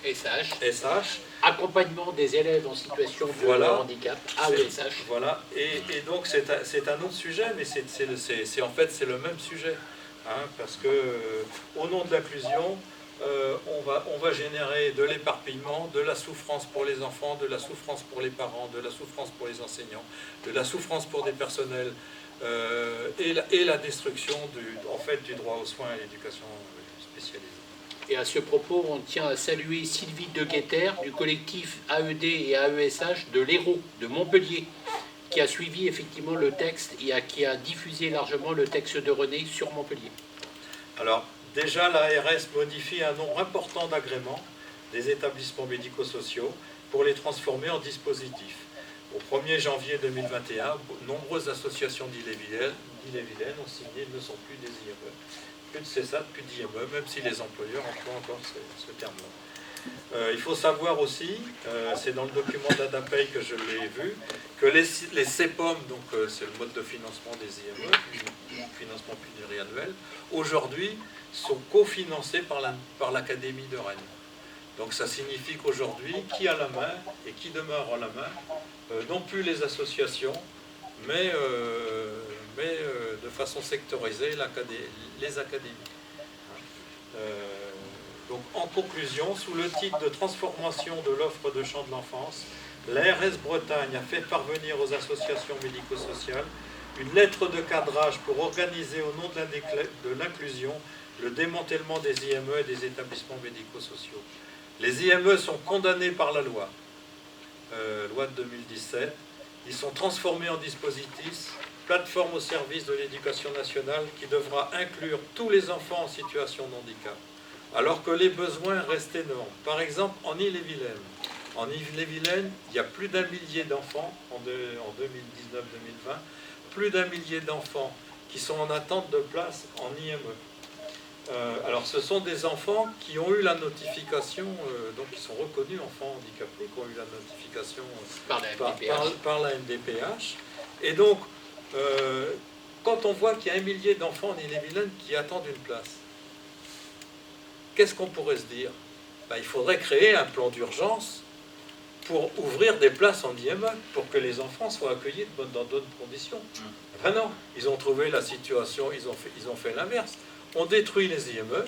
SH. Accompagnement des élèves en situation de handicap, AESH. Voilà, et donc c'est un autre sujet, mais en fait c'est le même sujet, hein, parce que au nom de l'inclusion, on va générer de l'éparpillement, de la souffrance pour les enfants, de la souffrance pour les parents, de la souffrance pour les enseignants, de la souffrance pour des personnels, et la destruction du droit aux soins et à l'éducation spécialisée. Et à ce propos, on tient à saluer Sylvie de Guetter du collectif AED et AESH de l'Hérault, de Montpellier, qui a suivi effectivement le texte et qui a diffusé largement le texte de René sur Montpellier. Alors, déjà, l'ARS modifie un nombre important d'agréments des établissements médico-sociaux pour les transformer en dispositifs. Au 1er janvier 2021, nombreuses associations d'Ille-et-Vilaine ont signé, ne sont plus des IME. Plus de CESAT, plus d'IME, même si les employeurs emploient encore ce terme-là. Il faut savoir aussi, c'est dans le document d'ADAPEI que je l'ai vu, que les CEPOM, donc c'est le mode de financement des IME, financement pluriannuel, aujourd'hui sont cofinancés par l'Académie de Rennes. Donc ça signifie qu'aujourd'hui, qui a la main et qui demeure en la main, non plus les associations, mais de façon sectorisée, les académies. Donc en conclusion, sous le titre de transformation de l'offre de champs de l'enfance, l'ARS Bretagne a fait parvenir aux associations médico-sociales une lettre de cadrage pour organiser au nom de l'inclusion le démantèlement des IME et des établissements médico-sociaux. Les IME sont condamnés par la loi, loi de 2017. Ils sont transformés en dispositifs, plateforme au service de l'éducation nationale qui devra inclure tous les enfants en situation de handicap, alors que les besoins restent énormes. Par exemple, en Ille-et-Vilaine. En Ille-et-Vilaine, il y a plus d'1 millier d'enfants en 2019-2020, plus d'1 millier d'enfants qui sont en attente de place en IME. Alors ce sont des enfants qui ont eu la notification, donc qui sont reconnus enfants handicapés, qui ont eu la notification par la MDPH. Et donc, quand on voit qu'il y a 1 millier d'enfants en Ille-et-Vilaine qui attendent une place, qu'est-ce qu'on pourrait se dire? Il faudrait créer un plan d'urgence pour ouvrir des places en IME, pour que les enfants soient accueillis dans d'autres conditions. Ben non, ils ont trouvé la situation, ils ont fait l'inverse. On détruit les IME.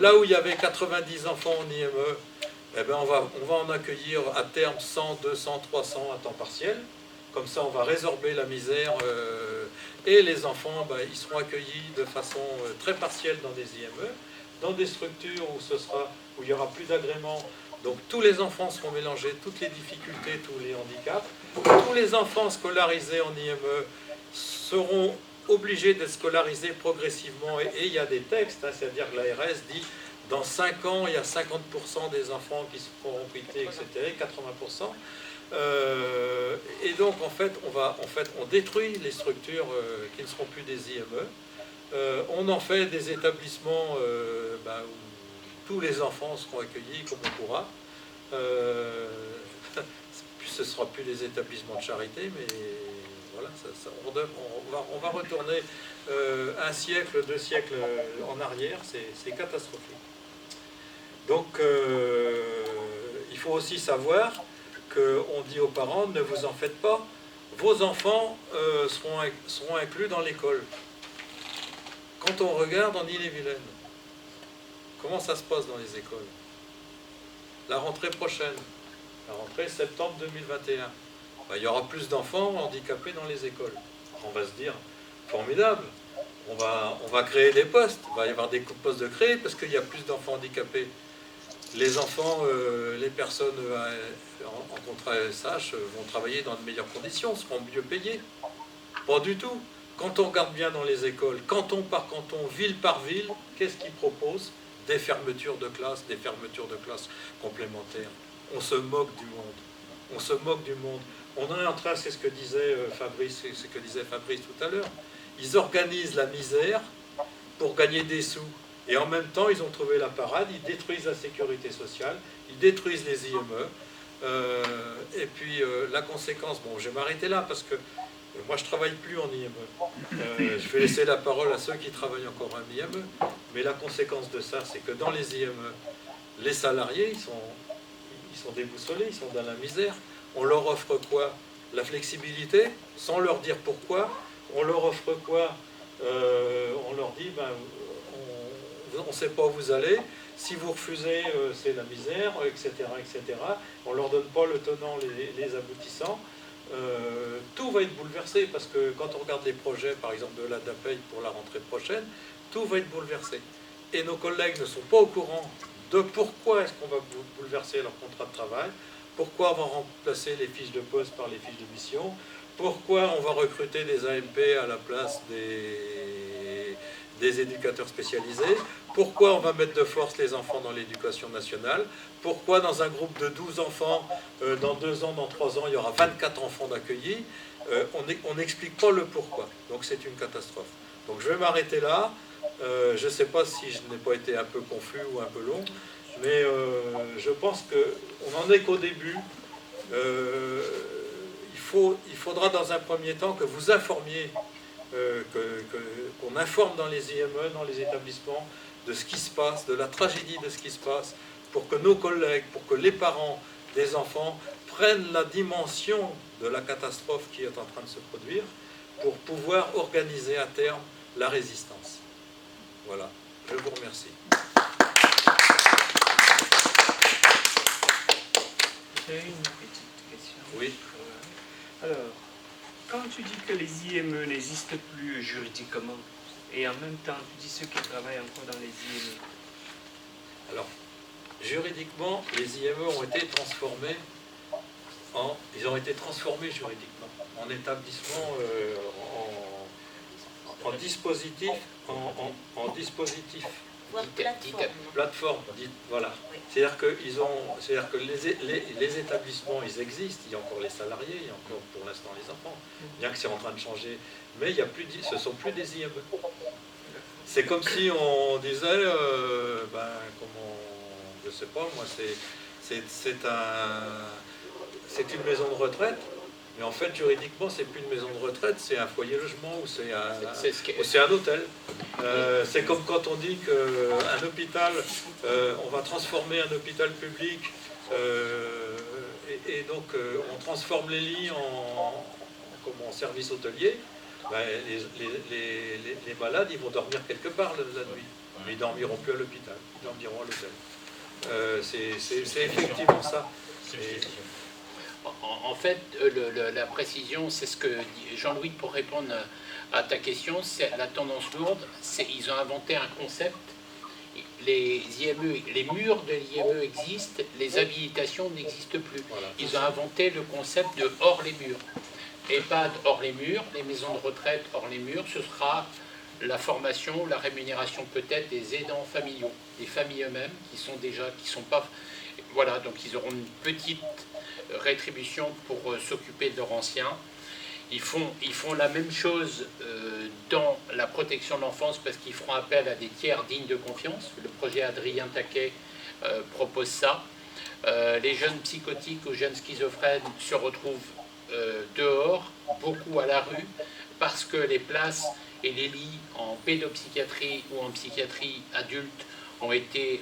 Là où il y avait 90 enfants en IME, eh ben on va en accueillir à terme 100, 200, 300 à temps partiel. Comme ça, on va résorber la misère. Et les enfants, ils seront accueillis de façon très partielle dans des IME, dans des structures où il n'y aura plus d'agrément. Donc tous les enfants seront mélangés, toutes les difficultés, tous les handicaps. Tous les enfants scolarisés en IME seront obligés d'être scolarisés progressivement. Et il y a des textes, c'est-à-dire que l'ARS dit dans 5 ans, il y a 50% des enfants qui seront recrutés, etc., 80%. Et donc, en fait, on détruit les structures qui ne seront plus des IME. On en fait des établissements où tous les enfants seront accueillis comme on pourra. Ce ne sera plus des établissements de charité, mais voilà, on va retourner 1 siècle, 2 siècles en arrière, c'est catastrophique. Donc, il faut aussi savoir qu'on dit aux parents, ne vous en faites pas, vos enfants seront inclus dans l'école. Quand on regarde en Ille-et-Vilaine, comment ça se passe dans les écoles? La rentrée prochaine, la rentrée septembre 2021, il y aura plus d'enfants handicapés dans les écoles. On va se dire, formidable, on va créer des postes, il va y avoir des postes de créer parce qu'il y a plus d'enfants handicapés. Les enfants, les personnes en contrat SH vont travailler dans de meilleures conditions, seront mieux payés. Pas du tout. Quand on regarde bien dans les écoles, canton par canton, ville par ville, qu'est-ce qu'ils proposent? Des fermetures de classes complémentaires. On se moque du monde. On se moque du monde. On est en train, c'est ce que disait Fabrice tout à l'heure. Ils organisent la misère pour gagner des sous. Et en même temps, ils ont trouvé la parade, ils détruisent la sécurité sociale, ils détruisent les IME. Et puis la conséquence, bon, je vais m'arrêter là parce que moi je ne travaille plus en IME. Je vais laisser la parole à ceux qui travaillent encore en IME. Mais la conséquence de ça, c'est que dans les IME, Les salariés, ils sont déboussolés, ils sont dans la misère. On leur offre quoi? La flexibilité, sans leur dire pourquoi. On leur offre quoi? On leur dit, ben, on ne sait pas où vous allez. Si vous refusez, c'est la misère, etc., etc. On ne leur donne pas le tenant, les aboutissants. Tout va être bouleversé parce que quand on regarde les projets, par exemple de l'ADAPEI pour la rentrée prochaine, tout va être bouleversé. Et nos collègues ne sont pas au courant de pourquoi est-ce qu'on va bouleverser leur contrat de travail, pourquoi on va remplacer les fiches de poste par les fiches de mission, pourquoi on va recruter des AMP à la place des éducateurs spécialisés, pourquoi on va mettre de force les enfants dans l'éducation nationale, pourquoi dans un groupe de 12 enfants, dans 2 ans, dans 3 ans, il y aura 24 enfants d'accueillis, on n'explique pas le pourquoi. Donc c'est une catastrophe. Donc je vais m'arrêter là. Je ne sais pas si je n'ai pas été un peu confus ou un peu long, mais je pense qu'on n'en est qu'au début. Il faudra dans un premier temps que vous informiez, qu'on informe dans les IME, dans les établissements, de ce qui se passe, de la tragédie de ce qui se passe, pour que nos collègues, pour que les parents des enfants prennent la dimension de la catastrophe qui est en train de se produire, pour pouvoir organiser à terme la résistance. Voilà, je vous remercie. J'ai une petite question. Oui. Alors, quand tu dis que les IME n'existent plus juridiquement, et en même temps tu dis ceux qui travaillent encore dans les IME. Alors, juridiquement, les IME ont été transformés juridiquement en établissement, en dispositif, en dispositif. Plateforme, voilà. Oui. C'est-à-dire que les établissements, ils existent, il y a encore les salariés, il y a encore pour l'instant les enfants, bien que c'est en train de changer, mais il y a plus, ce ne sont plus des IME. C'est comme si on disait, je sais pas, moi, c'est une maison de retraite. Mais en fait, juridiquement, c'est plus une maison de retraite, c'est un foyer logement ou c'est un hôtel. C'est comme quand on dit qu'un hôpital, on va transformer un hôpital public, et donc on transforme les lits en service hôtelier. Ben, les malades, ils vont dormir quelque part la nuit. Mais ils ne dormiront plus à l'hôpital, ils dormiront à l'hôtel. C'est effectivement ça. En fait, la précision, c'est ce que dit Jean-Louis, pour répondre à ta question, c'est la tendance lourde. Ils ont inventé un concept. Les murs de l'IME existent, les habilitations n'existent plus. Ils ont inventé le concept de hors les murs. EHPAD hors les murs, les maisons de retraite hors les murs, ce sera la formation, la rémunération peut-être des aidants familiaux, des familles eux-mêmes qui sont pas... Voilà, donc ils auront une petite rétribution pour s'occuper de leurs anciens. Ils font la même chose dans la protection de l'enfance parce qu'ils feront appel à des tiers dignes de confiance. Le projet Adrien Taquet propose ça. Les jeunes psychotiques ou jeunes schizophrènes se retrouvent dehors, beaucoup à la rue, parce que les places et les lits en pédopsychiatrie ou en psychiatrie adulte ont été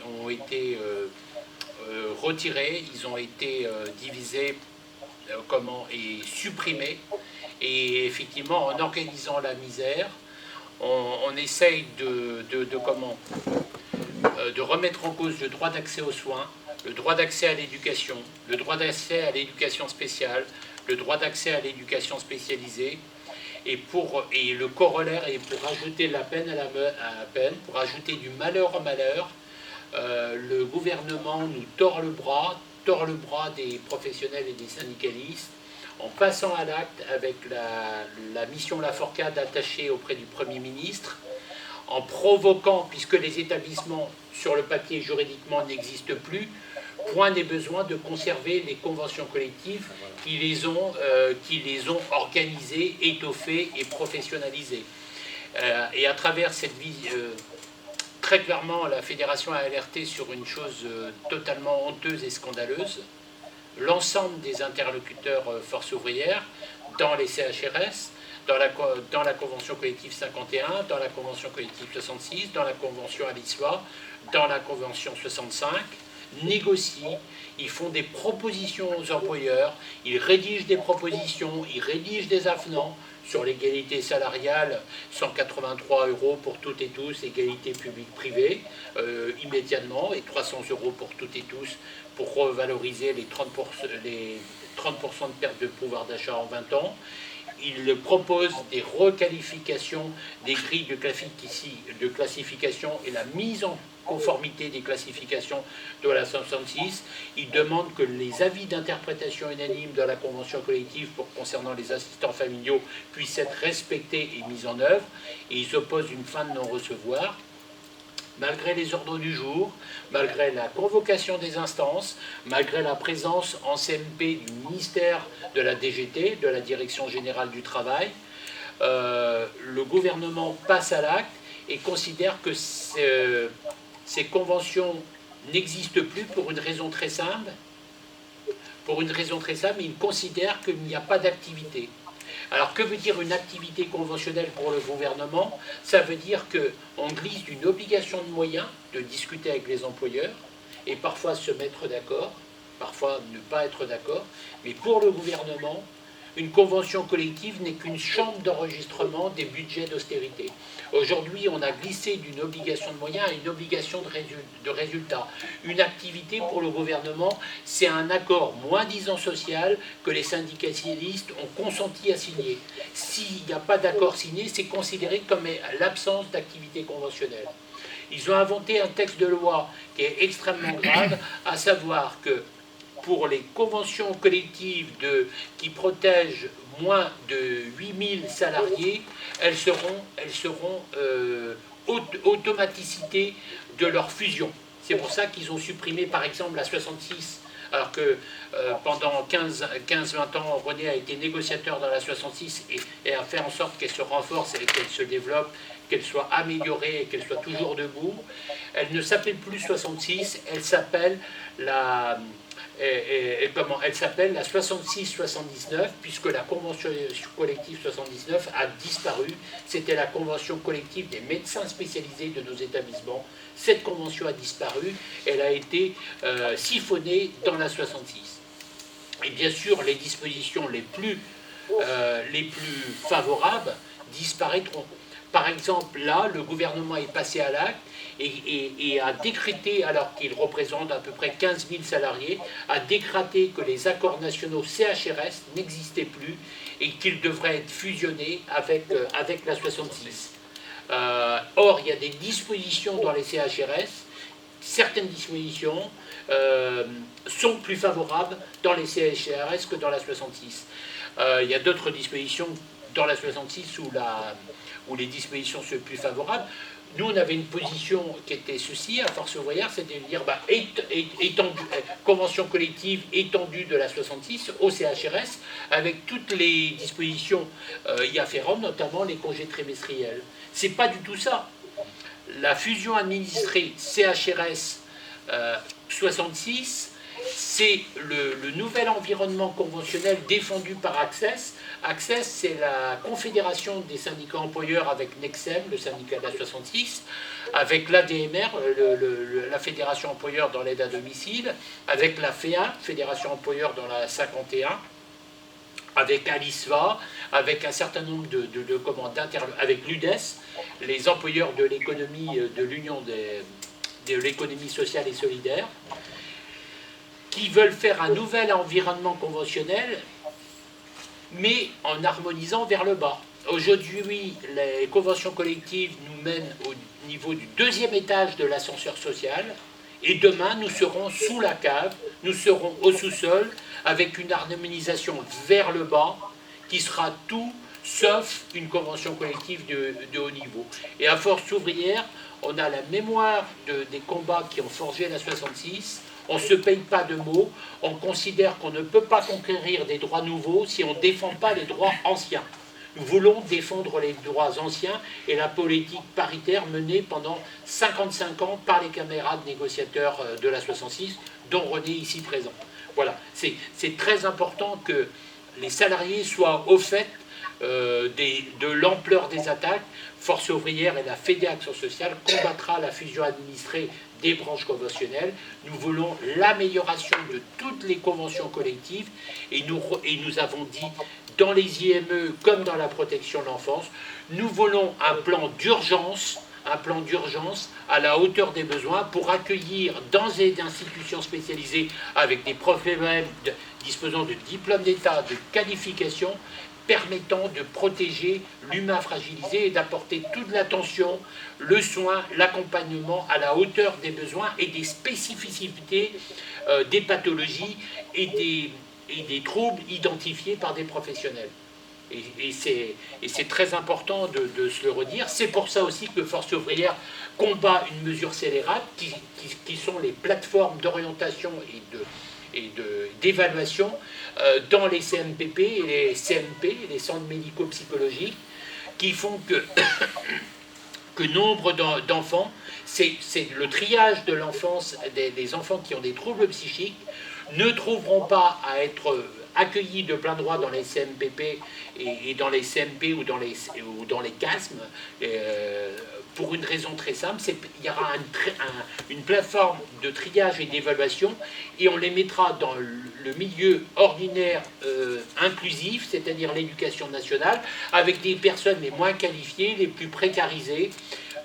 retirés, ils ont été divisés et supprimés. Et effectivement, en organisant la misère, on essaye de remettre en cause le droit d'accès aux soins, le droit d'accès à l'éducation, le droit d'accès à l'éducation spéciale, le droit d'accès à l'éducation spécialisée, et le corollaire est pour ajouter la peine à la peine, pour ajouter du malheur au malheur. Le gouvernement nous tord le bras des professionnels et des syndicalistes, en passant à l'acte avec la mission Laforcade attachée auprès du Premier ministre, en provoquant, puisque les établissements sur le papier juridiquement n'existent plus, point n'est besoin de conserver les conventions collectives qui les ont organisées, étoffées et professionnalisées. Et à travers cette vision, très clairement, la Fédération a alerté sur une chose totalement honteuse et scandaleuse. L'ensemble des interlocuteurs force ouvrière, dans les CHRS, dans la convention collective 51, dans la convention collective 66, dans la convention à l'ISWA, dans la convention 65, négocient, ils font des propositions aux employeurs, ils rédigent des propositions, ils rédigent des avenants sur l'égalité salariale, 183 € pour toutes et tous, égalité publique-privée, immédiatement, et 300 € pour toutes et tous, pour revaloriser les 30% de perte de pouvoir d'achat en 20 ans. Il propose des requalifications des grilles de classification et la mise en conformité des classifications de la 66. Il demande que les avis d'interprétation unanime de la convention collective concernant les assistants familiaux puissent être respectés et mis en œuvre. Et ils opposent une fin de non-recevoir. Malgré les ordres du jour, malgré la convocation des instances, malgré la présence en CMP du ministère de la DGT, de la Direction Générale du Travail, le gouvernement passe à l'acte et considère que ces conventions n'existent plus pour une raison très simple. Il considère qu'il n'y a pas d'activité. Alors, que veut dire une activité conventionnelle pour le gouvernement? Ça veut dire qu'on glisse d'une obligation de moyens de discuter avec les employeurs et parfois se mettre d'accord, parfois ne pas être d'accord, mais pour le gouvernement, une convention collective n'est qu'une chambre d'enregistrement des budgets d'austérité. Aujourd'hui, on a glissé d'une obligation de moyens à une obligation de résultat. Une activité pour le gouvernement, c'est un accord moins-disant social que les syndicalistes ont consenti à signer. S'il n'y a pas d'accord signé, c'est considéré comme l'absence d'activité conventionnelle. Ils ont inventé un texte de loi qui est extrêmement grave, à savoir que pour les conventions collectives qui protègent moins de 8000 salariés, elles seront automaticité de leur fusion. C'est pour ça qu'ils ont supprimé par exemple la 66, alors que pendant 15-20 ans, René a été négociateur dans la 66 et a fait en sorte qu'elle se renforce et qu'elle se développe, qu'elle soit améliorée et qu'elle soit toujours debout. Elle ne s'appelle plus 66, elle s'appelle la... elle s'appelle la 66-79, puisque la convention collective 79 a disparu. C'était la convention collective des médecins spécialisés de nos établissements. Cette convention a disparu, elle a été siphonnée dans la 66. Et bien sûr, les dispositions les plus favorables disparaîtront. Par exemple, là, le gouvernement est passé à l'acte et a décrété, alors qu'il représente à peu près 15 000 salariés, a décrété que les accords nationaux CHRS n'existaient plus et qu'ils devraient être fusionnés avec la 66. Or, il y a des dispositions dans les CHRS, certaines dispositions sont plus favorables dans les CHRS que dans la 66. Il y a d'autres dispositions dans la 66 où les dispositions sont plus favorables. Nous, on avait une position qui était ceci, à Force ouvrière, c'était de dire convention collective étendue de la 66 au CHRS, avec toutes les dispositions y afférentes, notamment les congés trimestriels. C'est pas du tout ça. La fusion administrée CHRS 66, c'est le nouvel environnement conventionnel défendu par Access. Access, c'est la confédération des syndicats employeurs avec Nexem, le syndicat de la 66, avec l'ADMR, la fédération employeur dans l'aide à domicile, avec la FEA, fédération employeur dans la 51, avec Alisva, avec un certain nombre de commandes avec l'UDES, les employeurs de l'économie de l'Union de l'économie sociale et solidaire, qui veulent faire un nouvel environnement conventionnel, mais en harmonisant vers le bas. Aujourd'hui, les conventions collectives nous mènent au niveau du deuxième étage de l'ascenseur social, et demain, nous serons sous la cave, nous serons au sous-sol, avec une harmonisation vers le bas, qui sera tout sauf une convention collective de haut niveau. Et à Force ouvrière, on a la mémoire des combats qui ont forgé la 66. On ne se paye pas de mots, on considère qu'on ne peut pas conquérir des droits nouveaux si on ne défend pas les droits anciens. Nous voulons défendre les droits anciens et la politique paritaire menée pendant 55 ans par les camarades négociateurs de la 66, dont René ici présent. Voilà, c'est très important que les salariés soient au fait de l'ampleur des attaques. Force ouvrière et la Fédération sociale combattra la fusion administrée des branches conventionnelles. Nous voulons l'amélioration de toutes les conventions collectives et nous avons dit, dans les IME comme dans la protection de l'enfance, nous voulons un plan d'urgence à la hauteur des besoins pour accueillir dans des institutions spécialisées avec des professionnels disposant de diplômes d'État, de qualifications, permettant de protéger l'humain fragilisé et d'apporter toute l'attention, le soin, l'accompagnement à la hauteur des besoins et des spécificités des pathologies et des troubles identifiés par des professionnels. Et c'est très important de se le redire. C'est pour ça aussi que Force ouvrière combat une mesure scélérate qui sont les plateformes d'orientation et d'évaluation dans les CMPP et les CMP, les centres médico-psychologiques, qui font que nombre d'enfants, c'est le triage de l'enfance, des enfants qui ont des troubles psychiques, ne trouveront pas à être accueillis de plein droit dans les CMPP et dans les CMP ou dans les CASM, pour une raison très simple, c'est qu'il y aura une plateforme de triage et d'évaluation et on les mettra dans le milieu ordinaire inclusif, c'est-à-dire l'éducation nationale, avec des personnes les moins qualifiées, les plus précarisées.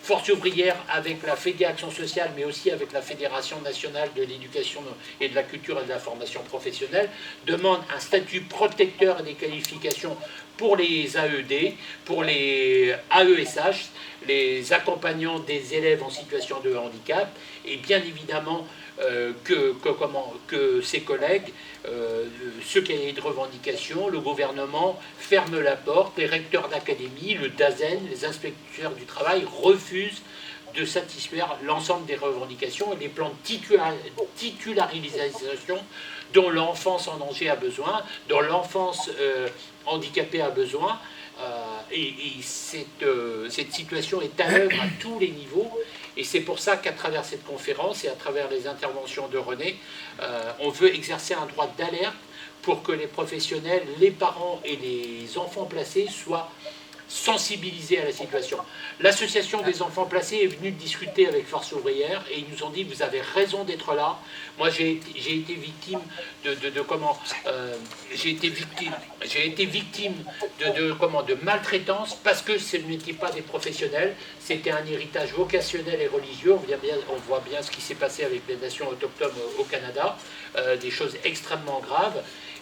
Force ouvrière avec la Fédération sociale, mais aussi avec la Fédération nationale de l'éducation et de la culture et de la formation professionnelle, demande un statut protecteur des qualifications pour les AED, pour les AESH, les accompagnants des élèves en situation de handicap, et bien évidemment que ses collègues, ceux qui ont de revendications, le gouvernement ferme la porte, les recteurs d'académie, le DAZEN, les inspecteurs du travail refusent de satisfaire l'ensemble des revendications et les plans de titularisation dont l'enfance en danger a besoin, dont l'enfance handicapée a besoin. Et cette situation est à l'œuvre à tous les niveaux. Et c'est pour ça qu'à travers cette conférence et à travers les interventions de René, on veut exercer un droit d'alerte pour que les professionnels, les parents et les enfants placés soient sensibilisés à la situation. L'association des enfants placés est venue discuter avec Force ouvrière et ils nous ont dit vous avez raison d'être là. Moi j'ai été victime de maltraitance parce que ce n'étaient pas des professionnels, c'était un héritage vocationnel et religieux. On voit bien ce qui s'est passé avec les nations autochtones au Canada, des choses extrêmement graves.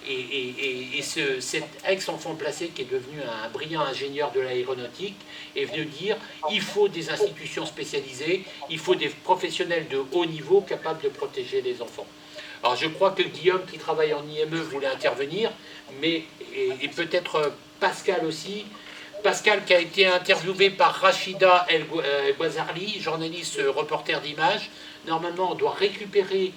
Et cet ex-enfant placé qui est devenu un brillant ingénieur de l'aéronautique est venu dire il faut des institutions spécialisées, il faut des professionnels de haut niveau capables de protéger les enfants. Alors je crois que Guillaume qui travaille en IME voulait intervenir, mais et peut-être Pascal aussi. Pascal qui a été interviewé par Rachida El Guazarli, journaliste reporter d'images. Normalement, on doit récupérer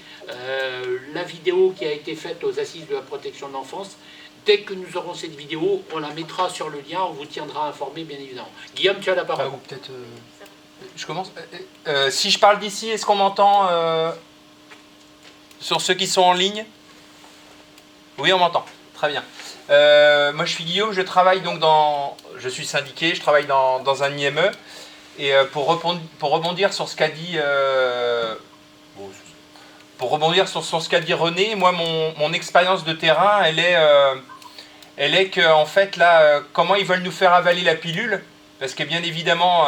la vidéo qui a été faite aux Assises de la protection de l'enfance. Dès que nous aurons cette vidéo, on la mettra sur le lien, on vous tiendra informé, bien évidemment. Guillaume, tu as la parole. Ou peut-être... je commence. Si je parle d'ici, est-ce qu'on m'entend sur ceux qui sont en ligne? Oui, on m'entend. Très bien. Moi, je suis Guillaume, je travaille donc je suis syndiqué, je travaille dans un IME. Et pour rebondir sur ce qu'a dit... René, moi, mon expérience de terrain, elle est que, en fait, là, comment ils veulent nous faire avaler la pilule, parce que, bien évidemment,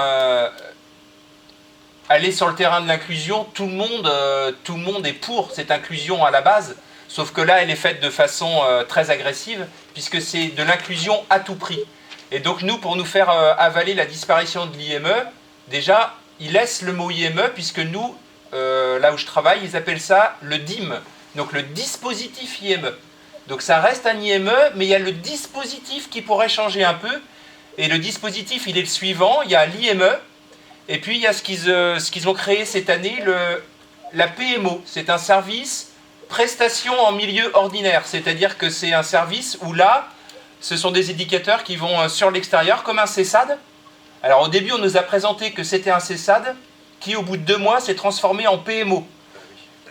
aller sur le terrain de l'inclusion, tout le monde est pour cette inclusion à la base, sauf que là, elle est faite de façon très agressive, puisque c'est de l'inclusion à tout prix. Et donc, nous, pour nous faire avaler la disparition de l'IME, déjà, ils laissent le mot IME, puisque nous, là où je travaille, ils appellent ça le DIM, donc le dispositif IME. Donc ça reste un IME, mais il y a le dispositif qui pourrait changer un peu. Et le dispositif, il est le suivant, il y a l'IME, et puis il y a ce qu'ils ont créé cette année, la PMO. C'est un service prestation en milieu ordinaire, c'est-à-dire que c'est un service où là, ce sont des éducateurs qui vont sur l'extérieur, comme un CESAD. Alors au début, on nous a présenté que c'était un CESAD, qui au bout de 2 mois s'est transformé en PMO.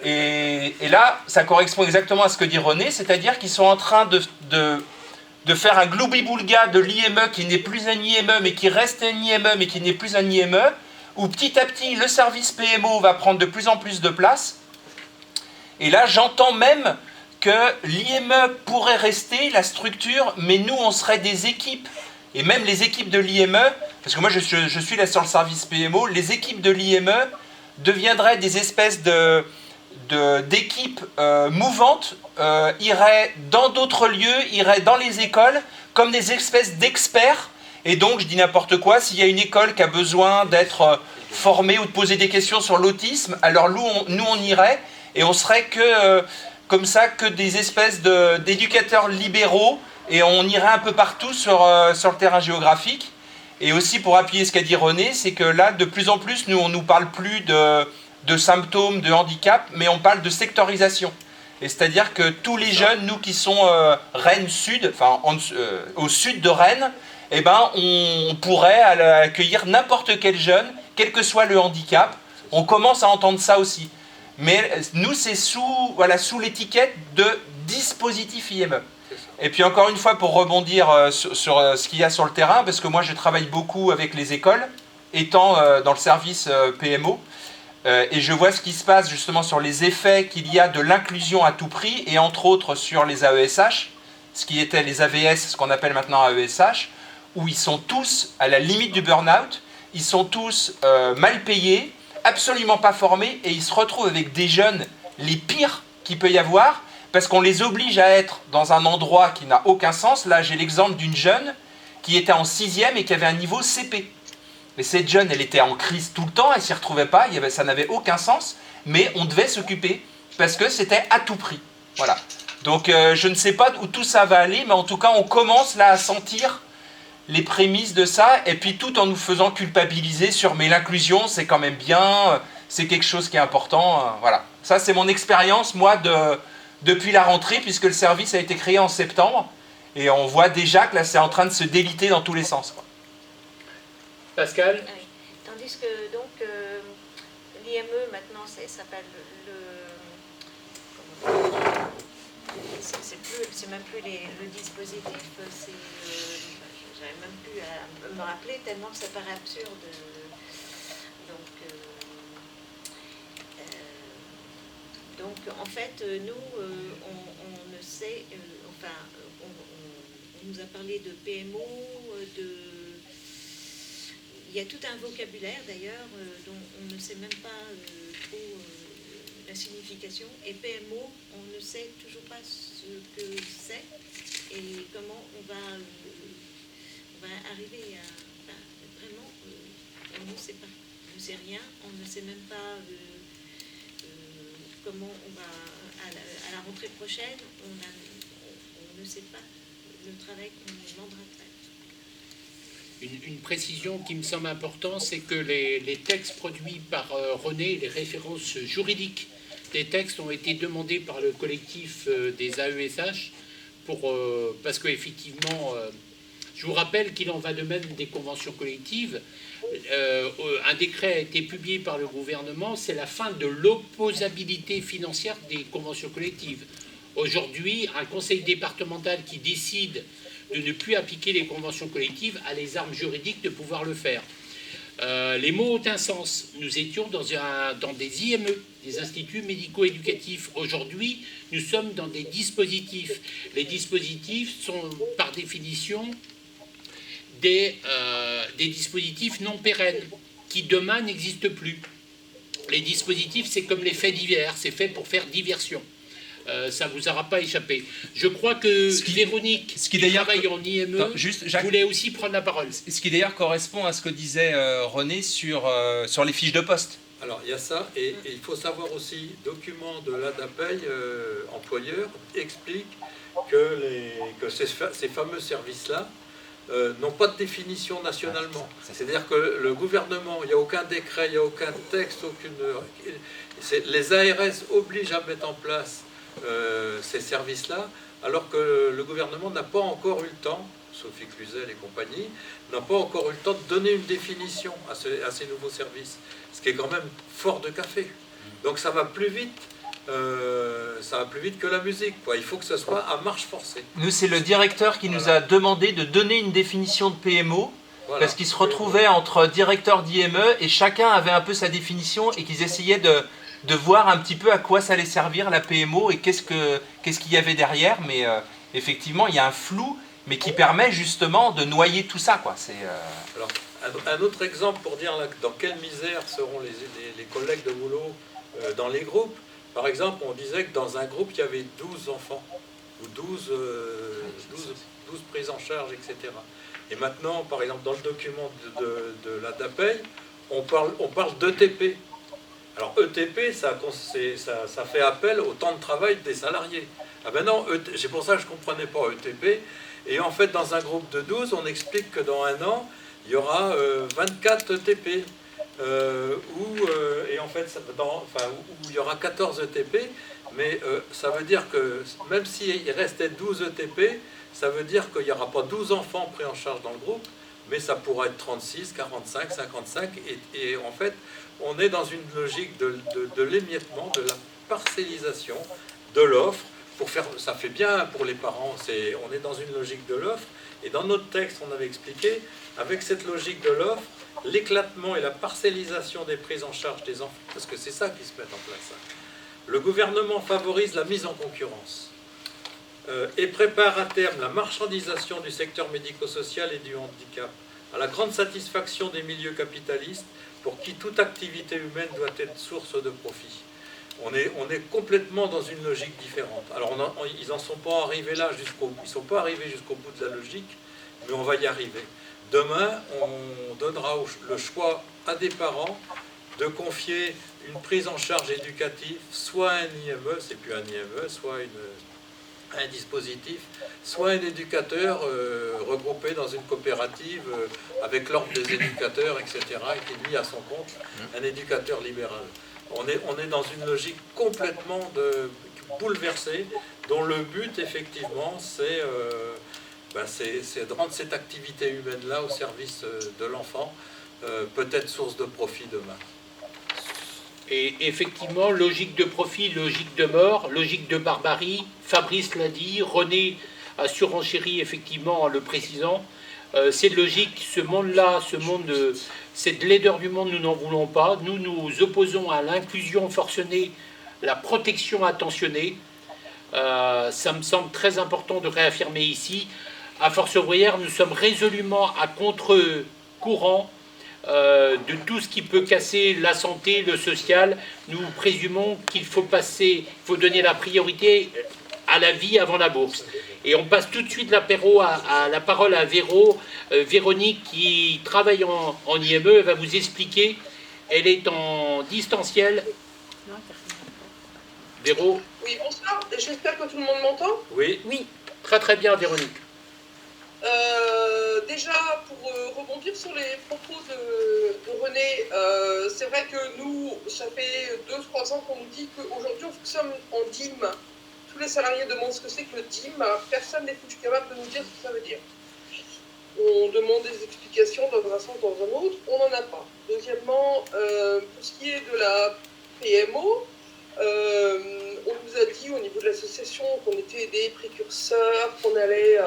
Et là, ça correspond exactement à ce que dit René, c'est-à-dire qu'ils sont en train de faire un gloubi-boulga de l'IME qui n'est plus un IME, mais qui reste un IME, mais qui n'est plus un IME, où petit à petit, le service PMO va prendre de plus en plus de place. Et là, j'entends même que l'IME pourrait rester la structure, mais nous, on serait des équipes. Et même les équipes de l'IME, parce que moi, je suis là sur le service PMO, les équipes de l'IME deviendraient des espèces d'équipes mouvantes, iraient dans d'autres lieux, iraient dans les écoles, comme des espèces d'experts. Et donc, je dis n'importe quoi, s'il y a une école qui a besoin d'être formée ou de poser des questions sur l'autisme, alors nous, on irait, et on serait comme ça, que des espèces d'éducateurs libéraux, et on irait un peu partout sur le terrain géographique. Et aussi, pour appuyer ce qu'a dit René, c'est que là, de plus en plus, nous, on ne nous parle plus de symptômes, de handicap, mais on parle de sectorisation. Et c'est-à-dire que tous les jeunes, nous qui sont Rennes Sud, enfin au sud de Rennes, eh ben, on pourrait accueillir n'importe quel jeune, quel que soit le handicap. On commence à entendre ça aussi. Mais nous, c'est sous l'étiquette de dispositif IME. Et puis encore une fois, pour rebondir sur ce qu'il y a sur le terrain, parce que moi je travaille beaucoup avec les écoles, étant dans le service PMO, et je vois ce qui se passe justement sur les effets qu'il y a de l'inclusion à tout prix, et entre autres sur les AESH, ce qui était les AVS, ce qu'on appelle maintenant AESH, où ils sont tous à la limite du burn-out, ils sont tous mal payés, absolument pas formés, et ils se retrouvent avec des jeunes les pires qu'il peut y avoir, parce qu'on les oblige à être dans un endroit qui n'a aucun sens. Là, j'ai l'exemple d'une jeune qui était en 6e et qui avait un niveau CP. Et cette jeune, elle était en crise tout le temps, elle ne s'y retrouvait pas, ça n'avait aucun sens, mais on devait s'occuper, parce que c'était à tout prix. Voilà. Donc, je ne sais pas où tout ça va aller, mais en tout cas, on commence là à sentir les prémices de ça, et puis tout en nous faisant culpabiliser sur « mais l'inclusion, c'est quand même bien, c'est quelque chose qui est important. » Voilà. Ça, c'est mon expérience, moi, depuis la rentrée, puisque le service a été créé en septembre, et on voit déjà que là, c'est en train de se déliter dans tous les sens. Pascal? Oui. Tandis que donc l'IME maintenant ça s'appelle c'est même plus le dispositif, j'arrive même plus à me rappeler tellement que ça paraît absurde. Donc en fait nous on ne sait on nous a parlé de PMO, il y a tout un vocabulaire d'ailleurs dont on ne sait même pas trop la signification. Et PMO, on ne sait toujours pas ce que c'est et comment on va arriver à... vraiment, on ne sait pas. On ne sait rien, on ne sait même pas comment on va... À la rentrée prochaine, on ne sait pas le travail qu'on nous demandera de faire. Une précision qui me semble importante, c'est que les textes produits par René, les références juridiques des textes ont été demandés par le collectif des AESH parce qu'effectivement, je vous rappelle qu'il en va de même des conventions collectives. Un décret a été publié par le gouvernement, c'est la fin de l'opposabilité financière des conventions collectives. Aujourd'hui, un conseil départemental qui décide de ne plus appliquer les conventions collectives a les armes juridiques de pouvoir le faire. Les mots ont un sens. Nous étions dans des IME, des instituts médico-éducatifs. Aujourd'hui, nous sommes dans des dispositifs. Les dispositifs sont, par définition, des dispositifs non pérennes, qui demain n'existent plus. Les dispositifs, c'est comme les faits divers, c'est fait pour faire diversion. Ça ne vous aura pas échappé. Je crois que Véronique, qui travaille en IME, voulait aussi prendre la parole. Ce qui d'ailleurs correspond à ce que disait René sur les fiches de poste. Alors il y a ça, et il faut savoir aussi, document de l'ADAPEI employeur explique que ces fameux services-là n'ont pas de définition nationalement. C'est-à-dire que le gouvernement, il n'y a aucun décret, il n'y a aucun texte, les ARS obligent à mettre en place ces services-là, alors que le gouvernement n'a pas encore eu le temps, Sophie Cluzel et compagnie, n'a pas encore eu le temps de donner une définition à ces nouveaux services, ce qui est quand même fort de café. Donc ça va plus vite que la musique, quoi. Il faut que ce soit à marche forcée. Nous, c'est le directeur qui nous a demandé de donner une définition de PMO, Voilà. Parce qu'ils se retrouvaient entre directeurs d'IME et chacun avait un peu sa définition et qu'ils essayaient de voir un petit peu à quoi ça allait servir la PMO et qu'est-ce qu'il y avait derrière. Mais effectivement, il y a un flou, mais qui permet justement de noyer tout ça, quoi. Alors, un autre exemple pour dire là, dans quelle misère seront les collègues de boulot dans les groupes. Par exemple, on disait que dans un groupe, il y avait 12 enfants, ou 12 prises en charge, etc. Et maintenant, par exemple, dans le document de la DAPEI, on parle d'ETP. Alors ETP, ça fait appel au temps de travail des salariés. Ah ben non, c'est pour ça que je ne comprenais pas ETP. Et en fait, dans un groupe de 12, on explique que dans un an, il y aura 24 ETP. Et en fait, où il y aura 14 ETP, mais ça veut dire que même s'il restait 12 ETP, ça veut dire qu'il n'y aura pas 12 enfants pris en charge dans le groupe, mais ça pourra être 36, 45, 55, et en fait, on est dans une logique de l'émiettement, de la parcellisation de l'offre. Ça fait bien pour les parents, on est dans une logique de l'offre, et dans notre texte, on avait expliqué, avec cette logique de l'offre, l'éclatement et la parcellisation des prises en charge des enfants, parce que c'est ça qui se met en place. Le gouvernement favorise la mise en concurrence et prépare à terme la marchandisation du secteur médico-social et du handicap, à la grande satisfaction des milieux capitalistes pour qui toute activité humaine doit être source de profit. On est complètement dans une logique différente. Alors ils n'en sont pas arrivés là ils sont pas arrivés jusqu'au bout de la logique, mais on va y arriver. Demain, on donnera le choix à des parents de confier une prise en charge éducative, soit un IME, c'est plus un IME, soit un dispositif, soit un éducateur regroupé dans une coopérative avec l'ordre des éducateurs, etc., et qui est mis à son compte, un éducateur libéral. On est dans une logique complètement bouleversée, dont le but, effectivement, c'est de rendre cette activité humaine-là au service de l'enfant, peut-être source de profit demain. Et effectivement, logique de profit, logique de mort, logique de barbarie, Fabrice l'a dit, René a surenchéri effectivement en le précisant. Cette logique, ce monde-là, cette laideur du monde, nous n'en voulons pas. Nous nous opposons à l'inclusion forcenée, la protection attentionnée. Ça me semble très important de réaffirmer ici. À Force ouvrière, nous sommes résolument à contre-courant de tout ce qui peut casser la santé, le social. Nous présumons qu'il faut donner la priorité à la vie avant la bourse. Et on passe tout de suite la parole à Véronique qui travaille en IME, elle va vous expliquer. Elle est en distanciel. Véro. Oui, bonsoir. J'espère que tout le monde m'entend. Oui. Oui, très très bien Véronique. Déjà, pour rebondir sur les propos de René, c'est vrai que nous, ça fait 2-3 ans qu'on nous dit qu'aujourd'hui on fonctionne en DIM. Tous les salariés demandent ce que c'est que le DIM. Personne n'est foutu capable de nous dire ce que ça veut dire. On demande des explications dans un sens, dans un autre. On n'en a pas. Deuxièmement, pour ce qui est de la PMO, on nous a dit au niveau de l'association qu'on était des précurseurs, qu'on allait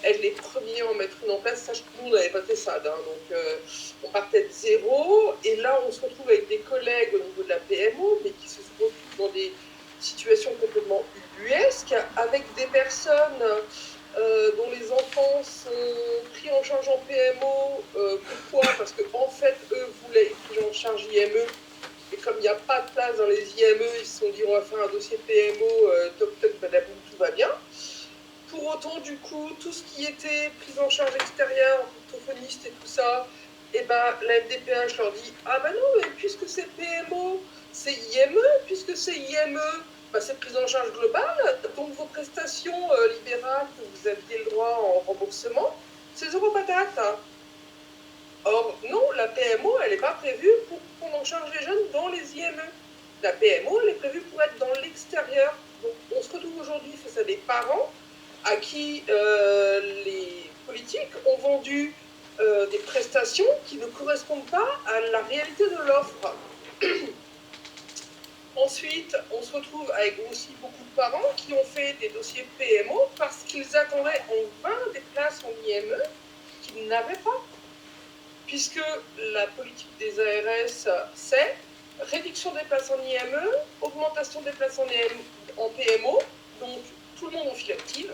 être les premiers à en mettre une en place. Sache que nous, on n'avait pas fait ça. Donc, on partait de zéro. Et là, on se retrouve avec des collègues au niveau de la PMO, mais qui se retrouvent dans des situations complètement ubuesques, avec des personnes dont les enfants sont pris en charge en PMO. Pourquoi ? Parce qu'en fait, eux voulaient être pris en charge IME. Et comme il n'y a pas de place dans les IME, ils se sont dit on va faire un dossier PMO, toc toc, badaboum, tout va bien. Pour autant, du coup, tout ce qui était prise en charge extérieure, orthophoniste et tout ça, et ben la MDPH leur dit ah ben non, mais puisque c'est PMO, c'est IME, puisque c'est IME, ben c'est prise en charge globale, donc vos prestations libérales que vous aviez le droit en remboursement, c'est zéro patate. Or, non, la PMO, elle n'est pas prévue pour prendre en charge les jeunes dans les IME. La PMO, elle est prévue pour être dans l'extérieur. Donc, on se retrouve aujourd'hui face à des parents à qui les politiques ont vendu des prestations qui ne correspondent pas à la réalité de l'offre. Ensuite, on se retrouve avec aussi beaucoup de parents qui ont fait des dossiers PMO parce qu'ils attendaient en vain des places en IME qu'ils n'avaient pas. puisque la politique des ARS, c'est réduction des places en IME, augmentation des places en PMO, donc tout le monde en file active.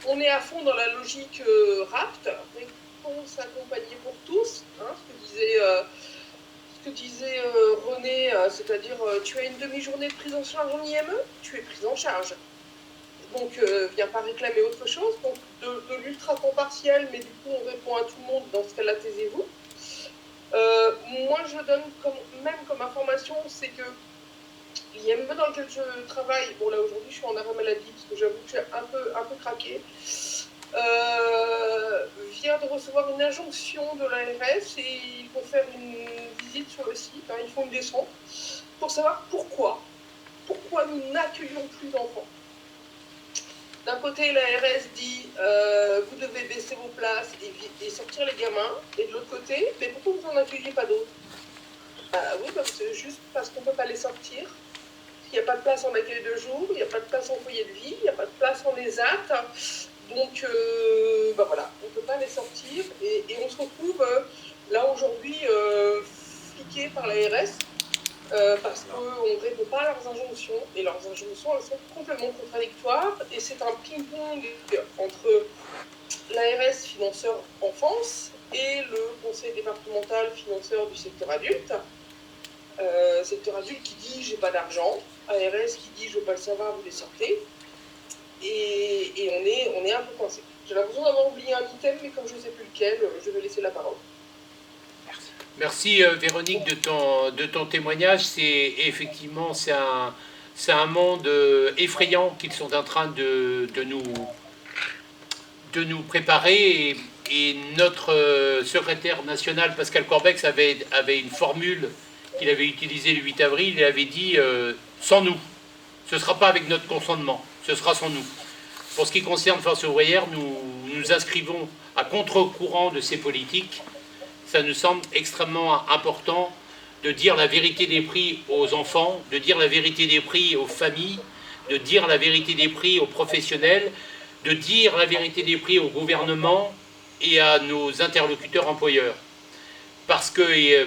On est à fond dans la logique RAPT, réponse accompagnée pour tous, hein, ce que disait René, c'est-à-dire tu as une demi-journée de prise en charge en IME, tu es prise en charge. Donc, viens pas réclamer autre chose, donc de l'ultra temps partiel, mais du coup on répond à tout le monde, dans ce cas-là taisez-vous. Moi je donne comme information, c'est que l'IME dans lequel je travaille, bon là aujourd'hui je suis en arrêt maladie, parce que j'avoue que j'ai un peu craqué, vient de recevoir une injonction de l'ARS et ils vont faire une visite sur le site, hein, ils font une descente, pour savoir pourquoi nous n'accueillons plus d'enfants. D'un côté, l'ARS dit vous devez baisser vos places et sortir les gamins, et de l'autre côté, mais pourquoi vous n'en accueillez pas d'autres? Bah oui, c'est juste parce qu'on ne peut pas les sortir. Il n'y a pas de place en accueil de jour, il n'y a pas de place en foyer de vie, il n'y a pas de place en ESAT. Donc, bah voilà, on ne peut pas les sortir et on se retrouve là aujourd'hui fliqués par l'ARS parce qu'on ne répond pas à leurs injonctions et leurs injonctions elles sont complètement contradictoires et c'est un ping-pong entre l'ARS financeur enfance et le conseil départemental financeur du secteur adulte. Secteur adulte qui dit j'ai pas d'argent, ARS qui dit je veux pas le savoir, vous les sortez. Et on est un peu coincé. J'ai l'impression d'avoir oublié un item, mais comme je ne sais plus lequel, je vais laisser la parole. Merci Véronique de ton témoignage. Effectivement, c'est un monde effrayant qu'ils sont en train de nous préparer. Et notre secrétaire national, Pascal Corbex, avait une formule qu'il avait utilisée le 8 avril. Il avait dit sans nous. Ce ne sera pas avec notre consentement, ce sera sans nous. Pour ce qui concerne Force ouvrière, nous inscrivons à contre-courant de ces politiques. Ça nous semble extrêmement important de dire la vérité des prix aux enfants, de dire la vérité des prix aux familles, de dire la vérité des prix aux professionnels, de dire la vérité des prix au gouvernement et à nos interlocuteurs employeurs. Parce que